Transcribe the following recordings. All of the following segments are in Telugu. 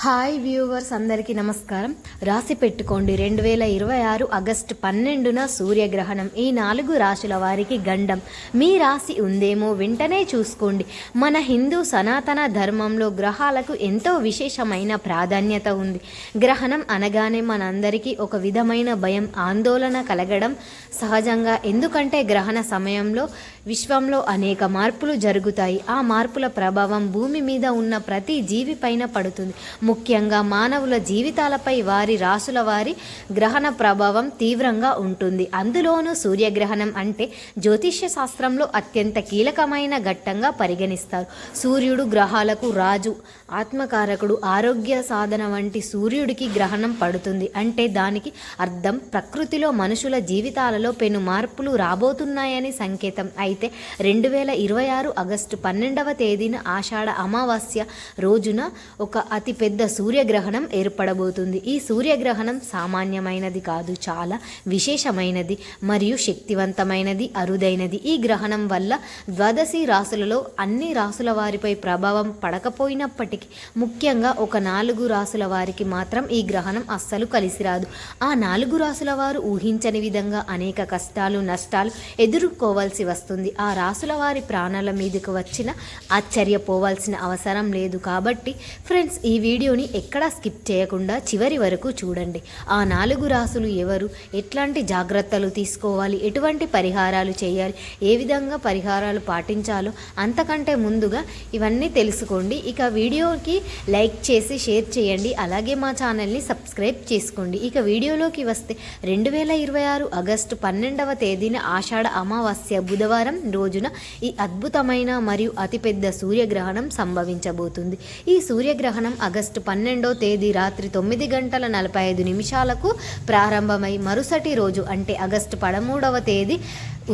హాయ్ వ్యూవర్స్, అందరికీ నమస్కారం. రాసి పెట్టుకోండి, 2026 ఆగస్టు 12న సూర్యగ్రహణం. ఈ 4 రాశుల వారికి గండం. మీ రాశి ఉందేమో వెంటనే చూసుకోండి. మన హిందూ సనాతన ధర్మంలో గ్రహాలకు ఎంతో విశేషమైన ప్రాధాన్యత ఉంది. గ్రహణం అనగానే మనందరికీ ఒక విధమైన భయం, ఆందోళన కలగడం సహజంగా. ఎందుకంటే గ్రహణ సమయంలో విశ్వంలో అనేక మార్పులు జరుగుతాయి. ఆ మార్పుల ప్రభావం భూమి మీద ఉన్న ప్రతి జీవి పైన పడుతుంది. ముఖ్యంగా మానవుల జీవితాలపై వారి రాసుల వారి గ్రహణ ప్రభావం తీవ్రంగా ఉంటుంది. అందులోనూ సూర్యగ్రహణం అంటే జ్యోతిష్య శాస్త్రంలో అత్యంత కీలకమైన ఘట్టంగా పరిగణిస్తారు. సూర్యుడు గ్రహాలకు రాజు, ఆత్మకారకుడు. ఆరోగ్య సాధన వంటి సూర్యుడికి గ్రహణం పడుతుంది అంటే దానికి అర్థం ప్రకృతిలో మనుషుల జీవితాలలో పెను మార్పులు రాబోతున్నాయని సంకేతం. అయితే 2026 ఆగస్టు 12వ తేదీన ఆషాఢ అమావాస్య రోజున ఒక అతిపెద్ద సూర్యగ్రహణం ఏర్పడబోతుంది. ఈ సూర్యగ్రహణం సామాన్యమైనది కాదు, చాలా విశేషమైనది మరియు శక్తివంతమైనది, అరుదైనది. ఈ గ్రహణం వల్ల ద్వాదశి రాశులలో అన్ని రాశుల వారిపై ప్రభావం పడకపోయినప్పటికీ ముఖ్యంగా ఒక 4 రాశుల వారికి మాత్రం ఈ గ్రహణం అస్సలు కలిసి రాదు. ఆ 4 రాశుల వారు ఊహించని విధంగా అనేక కష్టాలు, నష్టాలు ఎదుర్కోవాల్సి వస్తుంది. ఆ రాశుల వారి ప్రాణాల మీదకు వచ్చిన ఆశ్చర్యపోవాల్సిన అవసరం లేదు. కాబట్టి ఫ్రెండ్స్, ఈ వీడియోని ఎక్కడా స్కిప్ చేయకుండా చివరి వరకు చూడండి. ఆ 4 రాశులు ఎవరు, ఎట్లాంటి జాగ్రత్తలు తీసుకోవాలి, ఎటువంటి పరిహారాలు చేయాలి, ఏ విధంగా పరిహారాలు పాటించాలో అంతకంటే ముందుగా ఇవన్నీ తెలుసుకోండి. ఇక వీడియోకి లైక్ చేసి షేర్ చేయండి, అలాగే మా ఛానల్ని సబ్స్క్రైబ్ చేసుకోండి. ఇక వీడియోలోకి వస్తే 2026 ఆగస్టు 12వ తేదీన ఆషాఢ అమావాస్య బుధవారం రోజున ఈ అద్భుతమైన మరియు అతిపెద్ద సూర్యగ్రహణం సంభవించబోతుంది. ఈ సూర్యగ్రహణం ఆగస్టు 12వ తేదీ రాత్రి 9:45 ప్రారంభమై మరుసటి రోజు అంటే ఆగస్టు 13వ తేదీ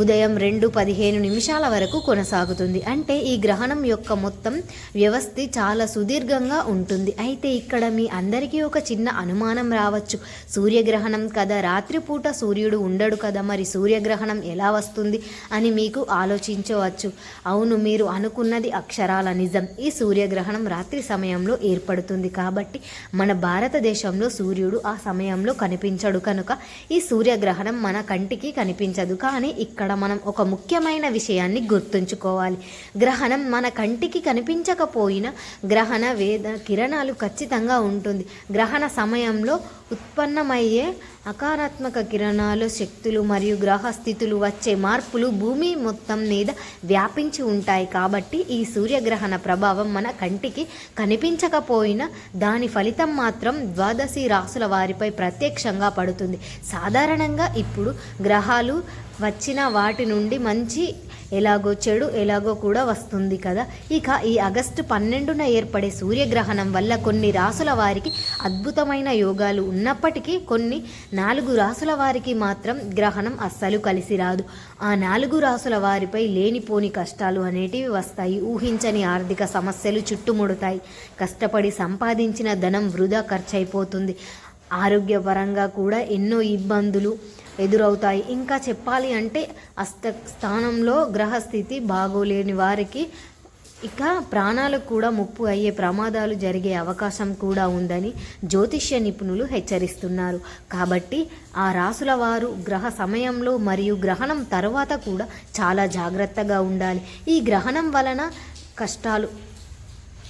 ఉదయం 2:15 వరకు కొనసాగుతుంది. అంటే ఈ గ్రహణం యొక్క మొత్తం వ్యవస్థ చాలా సుదీర్ఘంగా ఉంటుంది. అయితే ఇక్కడ మీ అందరికీ ఒక చిన్న అనుమానం రావచ్చు. సూర్యగ్రహణం కదా, రాత్రిపూట సూర్యుడు ఉండడు కదా, మరి సూర్యగ్రహణం ఎలా వస్తుంది అని మీకు ఆలోచించవచ్చు. అవును, మీరు అనుకున్నది అక్షరాల నిజం. ఈ సూర్యగ్రహణం రాత్రి సమయంలో ఏర్పడుతుంది కాబట్టి మన భారతదేశంలో సూర్యుడు ఆ సమయంలో కనిపించడు కనుక ఈ సూర్యగ్రహణం మన కంటికి కనిపించదు. కానీ ఇక్కడ మనం ఒక ముఖ్యమైన విషయాన్ని గుర్తుంచుకోవాలి. గ్రహణం మన కంటికి కనిపించకపోయినా గ్రహణ వేద కిరణాలు ఖచ్చితంగా ఉంటుంది. గ్రహణ సమయంలో ఉత్పన్నమయ్యే అకారాత్మక కిరణాలు, శక్తులు మరియు గ్రహ స్థితులు వచ్చే మార్పులు భూమి మొత్తం మీద వ్యాపించి ఉంటాయి. కాబట్టి ఈ సూర్యగ్రహణ ప్రభావం మన కంటికి కనిపించకపోయినా దాని ఫలితం మాత్రం ద్వాదశి రాశుల వారిపై ప్రత్యక్షంగా పడుతుంది. సాధారణంగా ఇప్పుడు గ్రహాలు వచ్చిన వాటి నుండి మంచి ఎలాగో చెడు ఎలాగో కూడా వస్తుంది కదా. ఇక ఈ ఆగస్టు 12న ఏర్పడే సూర్యగ్రహణం వల్ల కొన్ని రాశుల వారికి అద్భుతమైన యోగాలు ఉన్నప్పటికీ కొన్ని 4 రాశుల వారికి మాత్రం గ్రహణం అస్సలు కలిసి రాదు. ఆ 4 రాశుల వారిపై లేనిపోని కష్టాలు అనేటివి వస్తాయి. ఊహించని ఆర్థిక సమస్యలు చుట్టుముడతాయి. కష్టపడి సంపాదించిన ధనం వృధా ఖర్చయిపోతుంది. ఆరోగ్యపరంగా కూడా ఎన్నో ఇబ్బందులు ఎదురవుతాయి. ఇంకా చెప్పాలి అంటే స్థానంలో గ్రహస్థితి బాగోలేని వారికి ఇక ప్రాణాలకు కూడా ముప్పు అయ్యే ప్రమాదాలు జరిగే అవకాశం కూడా ఉందని జ్యోతిష్య నిపుణులు హెచ్చరిస్తున్నారు. కాబట్టి ఆ రాశుల వారు గ్రహ సమయంలో మరియు గ్రహణం తర్వాత కూడా చాలా జాగ్రత్తగా ఉండాలి. ఈ గ్రహణం వలన కష్టాలు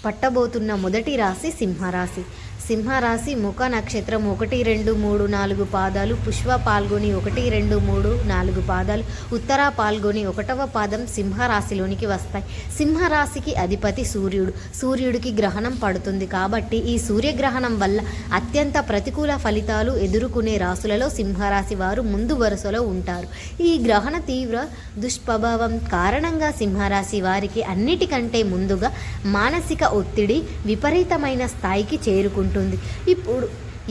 పట్టబోతున్న మొదటి రాశి సింహరాశి. సింహరాశి ముఖ నక్షత్రం 1, 2, 3, 4 పాదాలు, పుష్ప పాల్గొని 1, 2, 3, 4 పాదాలు, ఉత్తర పాల్గొని 1వ పాదం సింహరాశిలోనికి వస్తాయి. సింహరాశికి అధిపతి సూర్యుడు. సూర్యుడికి గ్రహణం పడుతుంది కాబట్టి ఈ సూర్యగ్రహణం వల్ల అత్యంత ప్రతికూల ఫలితాలు ఎదుర్కొనే రాశులలో సింహరాశి వారు ముందు వరుసలో ఉంటారు. ఈ గ్రహణ తీవ్ర దుష్ప్రభావం కారణంగా సింహరాశి వారికి అన్నిటికంటే ముందుగా మానసిక ఒత్తిడి విపరీతమైన స్థాయికి చేరుకుంటుంది.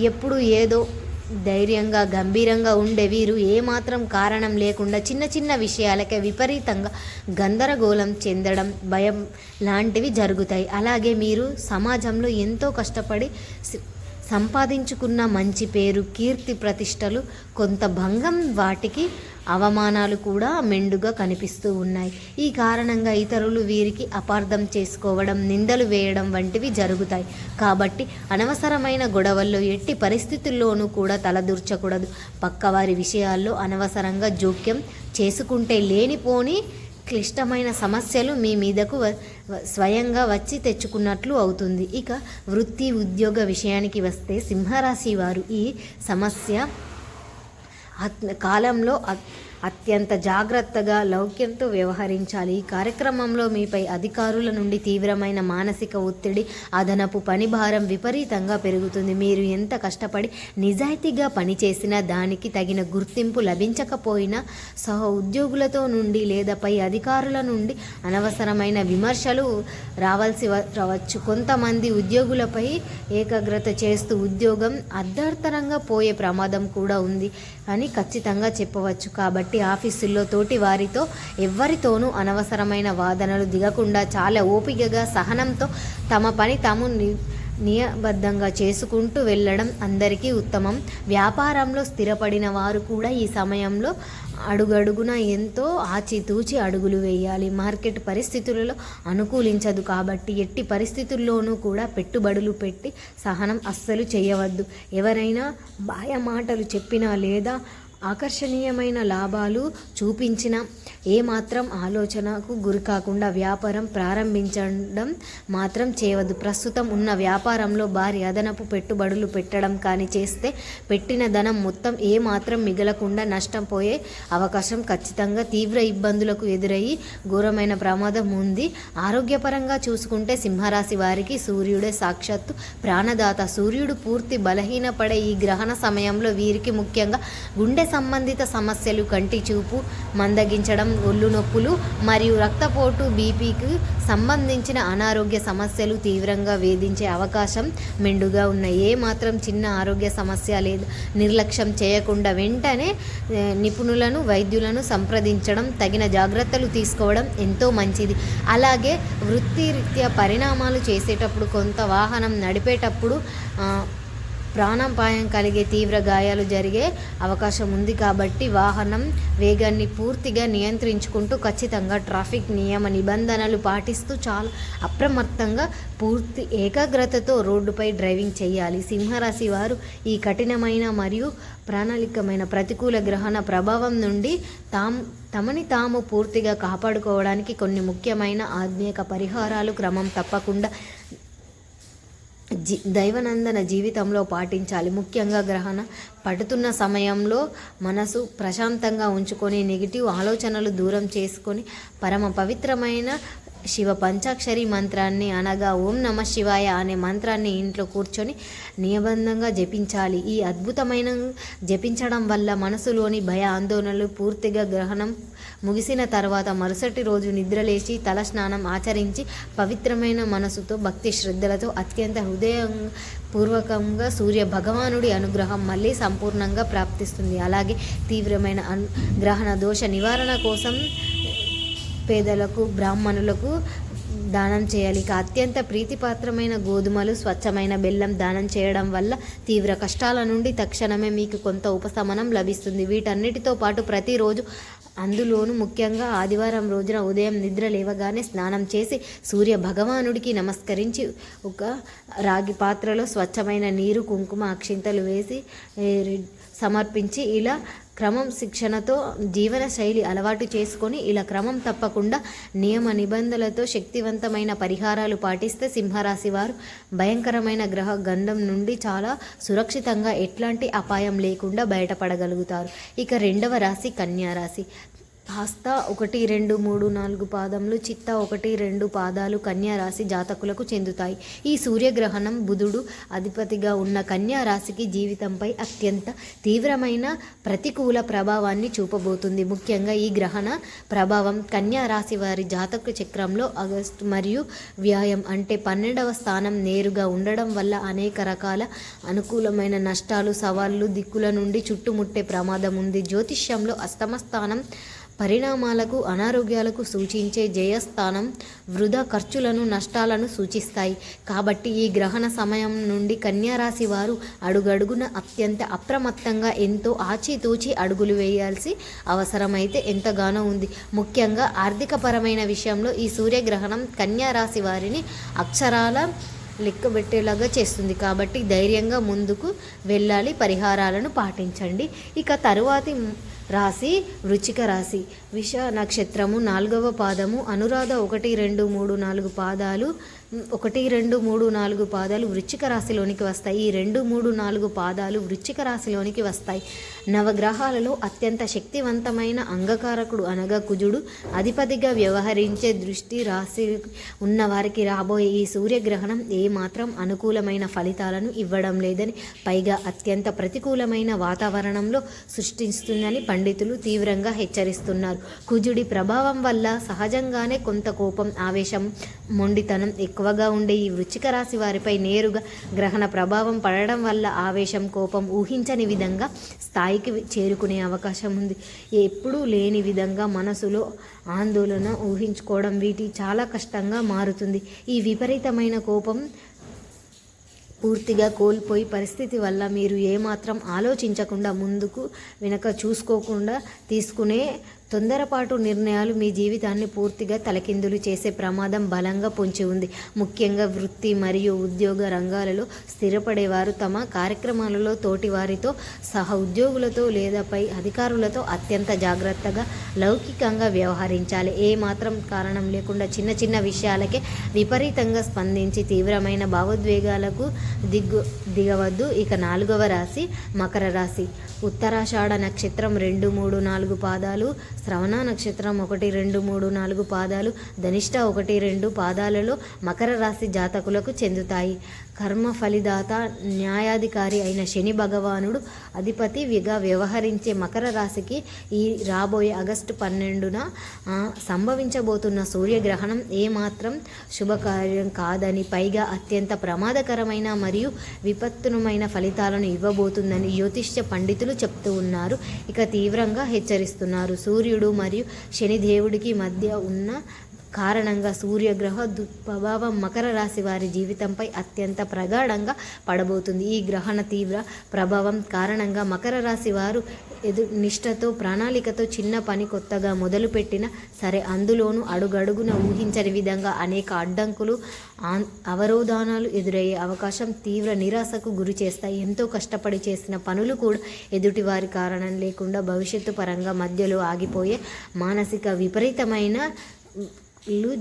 ఎప్పుడు ఏదో ధైర్యంగా గంభీరంగా ఉండే వీరు ఏమాత్రం కారణం లేకుండా చిన్న చిన్న విషయాలకే విపరీతంగా గందరగోళం చెందడం, భయం లాంటివి జరుగుతాయి. అలాగే మీరు సమాజంలో ఎంతో కష్టపడి సంపాదించుకున్న మంచి పేరు, కీర్తి ప్రతిష్టలు కొంత భంగం, వాటికి అవమానాలు కూడా మెండుగా కనిపిస్తూ ఉన్నాయి. ఈ కారణంగా ఇతరులు వీరికి అపార్థం చేసుకోవడం, నిందలు వేయడం వంటివి జరుగుతాయి. కాబట్టి అనవసరమైన గొడవల్లో ఎట్టి పరిస్థితుల్లోనూ కూడా తలదూర్చకూడదు. పక్కవారి విషయాల్లో అనవసరంగా జోక్యం చేసుకుంటే లేనిపోని క్లిష్టమైన సమస్యలు మీ మీదకు స్వయంగా వచ్చి తెచ్చుకున్నట్లు అవుతుంది. ఇక వృత్తి ఉద్యోగ విషయానికి వస్తే సింహరాశి వారు ఈ సమస్య కాలంలో అత్యంత జాగ్రత్తగా లౌక్యంతో వ్యవహరించాలి. ఈ కార్యక్రమంలో మీపై అధికారుల నుండి తీవ్రమైన మానసిక ఒత్తిడి, అదనపు పని భారం విపరీతంగా పెరుగుతుంది. మీరు ఎంత కష్టపడి నిజాయితీగా పనిచేసినా దానికి తగిన గుర్తింపు లభించకపోయినా సహ ఉద్యోగులతో నుండి లేదా పై అధికారుల నుండి అనవసరమైన విమర్శలు రావచ్చు. కొంతమంది ఉద్యోగులపై ఏకాగ్రత చేస్తూ ఉద్యోగం అర్ధంతరంగా పోయే ప్రమాదం కూడా ఉంది అని ఖచ్చితంగా చెప్పవచ్చు. కాబట్టి ఆఫీసుల్లో తోటి వారితో ఎవ్వరితోనూ అనవసరమైన వాదనలు దిగకుండా చాలా ఓపికగా సహనంతో తమ పని తాము నియబద్ధంగా చేసుకుంటూ వెళ్ళడం అందరికీ ఉత్తమం. వ్యాపారంలో స్థిరపడిన వారు కూడా ఈ సమయంలో అడుగడుగున ఎంతో ఆచితూచి అడుగులు వేయాలి. మార్కెట్ పరిస్థితులలో అనుకూలించదు కాబట్టి ఎట్టి పరిస్థితుల్లోనూ కూడా పెట్టుబడులు పెట్టి సహనం అస్సలు చేయవద్దు. ఎవరైనా బాయ మాటలు చెప్పినా లేదా ఆకర్షణీయమైన లాభాలు చూపించిన ఏమాత్రం ఆలోచనకు గురికాకుండా వ్యాపారం ప్రారంభించడం మాత్రం చేయవద్దు. ప్రస్తుతం ఉన్న వ్యాపారంలో భారీ అదనపు పెట్టుబడులు పెట్టడం కానీ చేస్తే పెట్టిన ధనం మొత్తం ఏమాత్రం మిగలకుండా నష్టం పోయే అవకాశం ఖచ్చితంగా తీవ్ర ఇబ్బందులకు ఎదురయ్యి ఘోరమైన ప్రమాదం ఉంది. ఆరోగ్యపరంగా చూసుకుంటే సింహరాశి వారికి సూర్యుడే సాక్షాత్తు ప్రాణదాత. సూర్యుడు పూర్తి బలహీనపడే ఈ గ్రహణ సమయంలో వీరికి ముఖ్యంగా గుండె సంబంధిత సమస్యలు, కంటి చూపు మందగించడం, ఒళ్ళు నొప్పులు మరియు రక్తపోటు, బీపీకి సంబంధించిన అనారోగ్య సమస్యలు తీవ్రంగా వేధించే అవకాశం మెండుగా ఉన్నాయి. ఏ మాత్రం చిన్న ఆరోగ్య సమస్య లేదు నిర్లక్ష్యం చేయకుండా వెంటనే నిపుణులను, వైద్యులను సంప్రదించడం, తగిన జాగ్రత్తలు తీసుకోవడం ఎంతో మంచిది. అలాగే వృత్తిరీత్యా పరిణామాలు చేసేటప్పుడు, కొంత వాహనం నడిపేటప్పుడు ప్రాణాపాయం కలిగే తీవ్ర గాయాలు జరిగే అవకాశం ఉంది. కాబట్టి వాహనం వేగాన్ని పూర్తిగా నియంత్రించుకుంటూ ఖచ్చితంగా ట్రాఫిక్ నియమ నిబంధనలు పాటిస్తూ చాలా అప్రమత్తంగా పూర్తి ఏకాగ్రతతో రోడ్డుపై డ్రైవింగ్ చేయాలి. సింహరాశి వారు ఈ కఠినమైన మరియు ప్రణాళికమైన ప్రతికూల గ్రహణ ప్రభావం నుండి తమని తాము పూర్తిగా కాపాడుకోవడానికి కొన్ని ముఖ్యమైన ఆధ్యాత్మిక పరిహారాలు క్రమం తప్పకుండా దైనందిన జీవితంలో పాటించాలి. ముఖ్యంగా గ్రహణ పడుతున్న సమయంలో మనసు ప్రశాంతంగా ఉంచుకొని నెగిటివ్ ఆలోచనలు దూరం చేసుకొని పరమ పవిత్రమైన శివ పంచాక్షరి మంత్రాన్ని అనగా ఓం నమ శివాయ అనే మంత్రాన్ని ఇంట్లో కూర్చొని నియబంధంగా జపించాలి. ఈ అద్భుతమైన జపించడం వల్ల మనసులోని భయ ఆందోళనలు పూర్తిగా గ్రహణం ముగిసిన తర్వాత మరుసటి రోజు నిద్రలేచి తల స్నానం ఆచరించి పవిత్రమైన మనసుతో భక్తి శ్రద్ధలతో అత్యంత హృదయపూర్వకంగా సూర్య భగవానుడి అనుగ్రహం మళ్ళీ సంపూర్ణంగా ప్రాప్తిస్తుంది. అలాగే తీవ్రమైన గ్రహణ దోష నివారణ కోసం పేదలకు, బ్రాహ్మణులకు దానం చేయాలి. ఇక అత్యంత ప్రీతిపాత్రమైన గోధుమలు, స్వచ్ఛమైన బెల్లం దానం చేయడం వల్ల తీవ్ర కష్టాల నుండి తక్షణమే మీకు కొంత ఉపశమనం లభిస్తుంది. వీటన్నిటితో పాటు ప్రతిరోజు, అందులోనూ ముఖ్యంగా ఆదివారం రోజున ఉదయం నిద్ర లేవగానే స్నానం చేసి సూర్య భగవానుడికి నమస్కరించి ఒక రాగి పాత్రలో స్వచ్ఛమైన నీరు, కుంకుమ, అక్షింతలు వేసి సమర్పించి ఇలా క్రమం శిక్షణతో జీవన శైలి అలవాటు చేసుకొని ఇలా క్రమం తప్పకుండా నియమ నిబంధనలతో శక్తివంతమైన పరిహారాలు పాటిస్తే సింహరాశి వారు భయంకరమైన గ్రహ గండం నుండి చాలా సురక్షితంగా ఎట్లాంటి అపాయం లేకుండా బయటపడగలుగుతారు. ఇక రెండవ రాశి కన్యా రాశి. హస్త 1, 2, 3, 4 పాదములు, చిత్త 1, 2 పాదాలు కన్యా రాశి జాతకులకు చెందుతాయి. ఈ సూర్యగ్రహణం బుధుడు అధిపతిగా ఉన్న కన్యా రాశికి జీవితంపై అత్యంత తీవ్రమైన ప్రతికూల ప్రభావాన్ని చూపబోతుంది. ముఖ్యంగా ఈ గ్రహణ ప్రభావం కన్యా రాశి వారి జాతక చక్రంలో ఆగస్టు మరియు వ్యాయం అంటే 12వ స్థానం నేరుగా ఉండడం వల్ల అనేక రకాల అనుకూలమైన నష్టాలు, సవాళ్లు, దిక్కుల నుండి చుట్టుముట్టే ప్రమాదం ఉంది. జ్యోతిష్యంలో అష్టమ స్థానం పరిణామాలకు, అనారోగ్యాలకు సూచించే జయస్థానం వృధా ఖర్చులను, నష్టాలను సూచిస్తాయి. కాబట్టి ఈ గ్రహణ సమయం నుండి కన్యా రాశి వారు అడుగడుగున అత్యంత అప్రమత్తంగా, ఎంతో ఆచితూచి అడుగులు వేయాల్సి అవసరమైతే ఎంతగానో ఉంది. ముఖ్యంగా ఆర్థికపరమైన విషయంలో ఈ సూర్యగ్రహణం కన్యా రాశి వారిని అక్షరాల లెక్కబెట్టేలాగా చేస్తుంది. కాబట్టి ధైర్యంగా ముందుకు వెళ్ళాలి, పరిహారాలను పాటించండి. ఇక తరువాతి రాశి వృశ్చిక రాశి. విష నక్షత్రము 4వ పాదము, అనురాధ 1, 2, 3, 4 పాదాలు 1, 2, 3, 4 పాదాలు వృశ్చిక రాశిలోనికి వస్తాయి. ఈ 2, 3, 4 పాదాలు వృశ్చిక రాశిలోనికి వస్తాయి. నవగ్రహాలలో అత్యంత శక్తివంతమైన అంగకారకుడు అనగా కుజుడు అధిపతిగా వ్యవహరించే దృష్టి రాశి ఉన్న వారికి రాబోయే ఈ సూర్యగ్రహణం ఏమాత్రం అనుకూలమైన ఫలితాలను ఇవ్వడం లేదని, పైగా అత్యంత ప్రతికూలమైన వాతావరణంలో సృష్టిస్తుందని పండితులు తీవ్రంగా హెచ్చరిస్తున్నారు. కుజుడి ప్రభావం వల్ల సహజంగానే కొంత కోపం, ఆవేశం, మొండితనం ఎక్కువగా ఉండే ఈ వృశ్చిక రాశి వారిపై నేరుగా గ్రహణ ప్రభావం పడడం వల్ల ఆవేశం, కోపం ఊహించని విధంగా స్థాయికి చేరుకునే అవకాశం ఉంది. ఎప్పుడూ లేని విధంగా మనసులో ఆందోళన, ఊహించుకోవడం వీటి చాలా కష్టంగా మారుతుంది. ఈ విపరీతమైన కోపం పూర్తిగా కోల్పోయి పరిస్థితి వల్ల మీరు ఏమాత్రం ఆలోచించకుండా, ముందుకు వెనక చూసుకోకుండా తీసుకునే తొందరపాటు నిర్ణయాలు మీ జీవితాన్ని పూర్తిగా తలకిందులు చేసే ప్రమాదం బలంగా పొంచి ఉంది. ముఖ్యంగా వృత్తి మరియు ఉద్యోగ రంగాలలో స్థిరపడేవారు తమ కార్యక్రమాలలో తోటి వారితో, సహ ఉద్యోగులతో లేదా పై అధికారులతో అత్యంత జాగ్రత్తగా, లౌకికంగా వ్యవహరించాలి. ఏమాత్రం కారణం లేకుండా చిన్న చిన్న విషయాలకే విపరీతంగా స్పందించి తీవ్రమైన భావోద్వేగాలకు దిగవద్దు. ఇక 4వ రాశి మకర రాశి. ఉత్తరాషాఢ నక్షత్రం 2, 3, 4 పాదాలు, శ్రవణ నక్షత్రం 1, 2, 3, 4 పాదాలు, ధనిష్ట 1, 2 పాదాలలో మకర రాశి జాతకులకు చెందుతాయి. కర్మ ఫలిదాత, న్యాయాధికారి అయిన శని భగవానుడు అధిపతిగా వ్యవహరించే మకర రాశికి ఈ రాబోయే ఆగస్టు 12న సంభవించబోతున్న సూర్యగ్రహణం ఏమాత్రం శుభకార్యం కాదని, పైగా అత్యంత ప్రమాదకరమైన మరియు విపత్తునమైన ఫలితాలను ఇవ్వబోతుందని జ్యోతిష్య పండితులు చెప్తూ ఉన్నారు. ఇక తీవ్రంగా హెచ్చరిస్తున్నారు. సూర్యుడు మరియు శనిదేవుడికి మధ్య ఉన్న కారణంగా సూర్యగ్రహ దుష్ప్రభావం మకర రాశి వారి జీవితంపై అత్యంత ప్రగాఢంగా పడబోతుంది. ఈ గ్రహణ తీవ్ర ప్రభావం కారణంగా మకర రాశి వారు నిష్ఠతో, ప్రణాళికతో చిన్న పని కొత్తగా మొదలుపెట్టినా సరే అందులోనూ అడుగడుగున ఊహించని విధంగా అనేక అడ్డంకులు, అవరోధానాలు ఎదురయ్యే అవకాశం తీవ్ర నిరాశకు గురి చేస్తాయి. ఎంతో కష్టపడి చేసిన పనులు కూడా ఎదుటివారి కారణం లేకుండా భవిష్యత్తు పరంగా మధ్యలో ఆగిపోయే మానసిక విపరీతమైన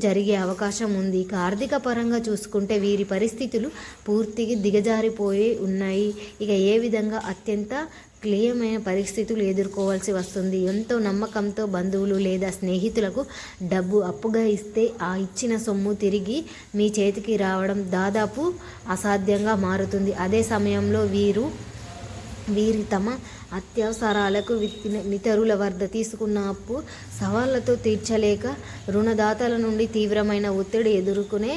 జరిగే అవకాశం ఉంది. ఇక ఆర్థిక పరంగా చూసుకుంటే వీరి పరిస్థితులు పూర్తిగా దిగజారిపోయి ఉన్నాయి. ఇక ఏ విధంగా అత్యంత క్లియమైన పరిస్థితులు ఎదుర్కోవాల్సి వస్తుంది. ఎంతో నమ్మకంతో బంధువులు లేదా స్నేహితులకు డబ్బు అప్పుగా ఇస్తే ఆ ఇచ్చిన సొమ్ము తిరిగి మీ చేతికి రావడం దాదాపు అసాధ్యంగా మారుతుంది. అదే సమయంలో వీరి తమ అత్యవసరాలకు ఇతరుల వద్ద తీసుకున్న అప్పు సవాళ్లతో తీర్చలేక రుణదాతల నుండి తీవ్రమైన ఒత్తిడి ఎదుర్కొనే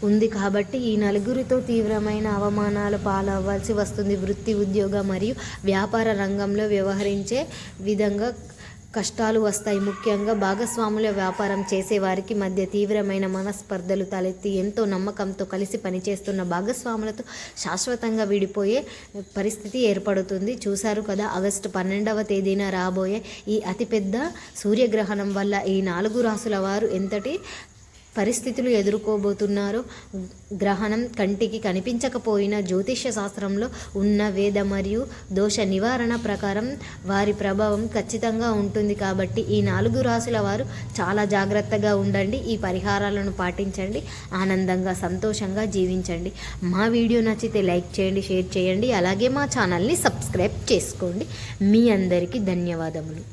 ఉంది. కాబట్టి ఈ నలుగురితో తీవ్రమైన అవమానాల పాలవ్వాల్సి వస్తుంది. వృత్తి, ఉద్యోగ మరియు వ్యాపార రంగంలో వ్యవహరించే విధంగా కష్టాలు వస్తాయి. ముఖ్యంగా భాగస్వాముల వ్యాపారం చేసే వారికి మధ్య తీవ్రమైన మనస్పర్ధలు తలెత్తి ఎంతో నమ్మకంతో కలిసి పనిచేస్తున్న భాగస్వాములతో శాశ్వతంగా విడిపోయే పరిస్థితి ఏర్పడుతుంది. చూశారు కదా, ఆగస్టు 12వ తేదీన రాబోయే ఈ అతిపెద్ద సూర్యగ్రహణం వల్ల ఈ 4 రాసుల వారు ఎంతటి పరిస్థితులు ఎదుర్కోబోతున్నారో. గ్రహణం కంటికి కనిపించకపోయినా జ్యోతిష్య శాస్త్రంలో ఉన్న వేద మరియు దోష నివారణ ప్రకారం వారి ప్రభావం ఖచ్చితంగా ఉంటుంది. కాబట్టి ఈ 4 రాసుల వారు చాలా జాగ్రత్తగా ఉండండి. ఈ పరిహారాలను పాటించండి. ఆనందంగా, సంతోషంగా జీవించండి. మా వీడియో నచ్చితే లైక్ చేయండి, షేర్ చేయండి. అలాగే మా ఛానల్ని సబ్స్క్రైబ్ చేసుకోండి. మీ అందరికీ ధన్యవాదములు.